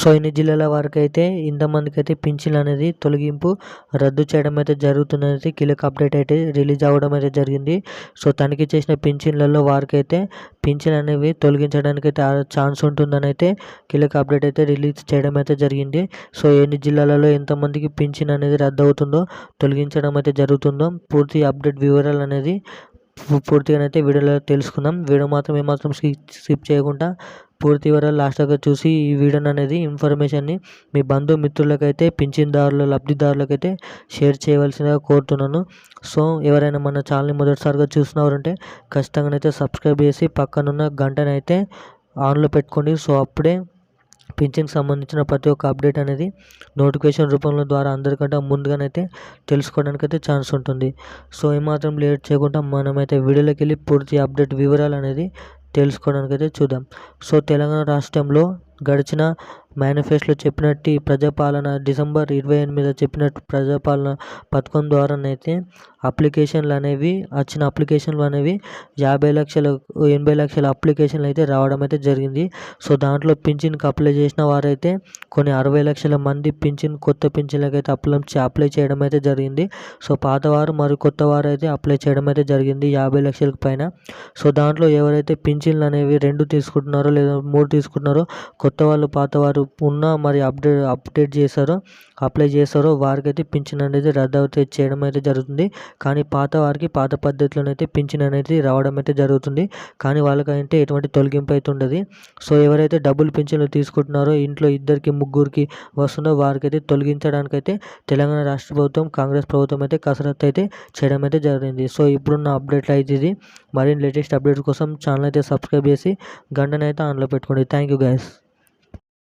So ఇన్ని జిల్లాల వారికైతే ఇంతమందికైతే పింఛన్ అనేది తొలగింపు రద్దు చేయడం అయితే జరుగుతున్నది. కీలక అప్డేట్ అయితే రిలీజ్ అవ్వడం అయితే జరిగింది. సో తనిఖీ చేసిన పింఛన్లలో వారికైతే పింఛన్ అనేవి తొలగించడానికి అయితే ఛాన్స్ ఉంటుందని అయితే కీలక అప్డేట్ అయితే రిలీజ్ చేయడం అయితే జరిగింది. సో ఎన్ని జిల్లాలలో ఎంతమందికి పింఛన్ అనేది రద్దు అవుతుందో, తొలగించడం అయితే జరుగుతుందో పూర్తి అప్డేట్ వివరాలు అనేది పూర్తిగానైతే వీడియోలో తెలుసుకుందాం. వీడియో మాత్రం ఏమాత్రం స్కిప్ చేయకుండా పూర్తి వివరాలు లాస్ట్ దాకా చూసి ఈ వీడియోని అనేది ఇన్ఫర్మేషన్ని మీ బంధుమిత్రులకైతే పింఛన్దారుల లబ్ధిదారులకైతే షేర్ చేయవలసిందిగా కోరుతున్నాను. సో ఎవరైనా మన ఛానల్ని మొదటిసారిగా చూసినవారంటే ఖచ్చితంగానైతే సబ్స్క్రైబ్ చేసి పక్కనున్న గంటనైతే ఆన్లో పెట్టుకోండి. సో అప్పుడే పింఛన్కి సంబంధించిన ప్రతి ఒక్క అప్డేట్ అనేది నోటిఫికేషన్ రూపంలో ద్వారా అందరికంటే ముందుగానైతే తెలుసుకోవడానికి అయితే ఛాన్స్ ఉంటుంది. సో ఏమాత్రం లేట్ చేయకుండా మనమైతే వీడియోలోకి వెళ్ళి పూర్తి అప్డేట్ వివరాలు అనేది తెలుసుకోవడానికి అయితే చూద్దాం. సో తెలంగాణ రాష్ట్రంలో గడిచిన మేనిఫెస్టోలో చెప్పినట్టు ఈ ప్రజాపాలన డిసెంబర్ 28 చెప్పినట్టు ప్రజాపాలన పథకం ద్వారానైతే అప్లికేషన్లు అనేవి 50 లక్షల 80 లక్షల అప్లికేషన్లు అయితే రావడం అయితే జరిగింది. సో దాంట్లో పింఛన్కి అప్లై చేసిన వారైతే కొన్ని 60 లక్షల మంది కొత్త పింఛన్లకైతే అప్లై చేయడం అయితే జరిగింది. సో పాతవారు మరియు కొత్త వారు అయితే అప్లై చేయడం అయితే జరిగింది 50 లక్షలకు పైన. సో దాంట్లో ఎవరైతే పింఛన్లు అనేవి 2 తీసుకుంటున్నారో లేదా 3 తీసుకుంటున్నారో, కొత్త వాళ్ళు పాత వారు ఉన్న మరి అప్డేట్ చేశారో అప్లై చేస్తారో వారికైతే పింఛన్ అనేది రద్దు అయితే చేయడం అయితే జరుగుతుంది. కానీ పాత వారికి పాత పద్ధతిలోనైతే పింఛన్ అనేది రావడం అయితే జరుగుతుంది. కానీ వాళ్ళకైతే ఎటువంటి తొలగింపు అయితే ఉండదు. సో ఎవరైతే డబుల్ పింఛన్లు తీసుకుంటున్నారో, ఇంట్లో 2కి 3కి వస్తుందో వారికైతే తొలగించడానికైతే తెలంగాణ రాష్ట్ర ప్రభుత్వం, కాంగ్రెస్ ప్రభుత్వం అయితే కసరత్తు అయితే చేయడం అయితే జరిగింది. సో ఇప్పుడున్న అప్డేట్లు అయితే ఇది. మరిన్ని లేటెస్ట్ అప్డేట్స్ కోసం ఛానల్ అయితే సబ్స్క్రైబ్ చేసి గంటనైతే ఆన్లో పెట్టుకోండి. Thank you guys.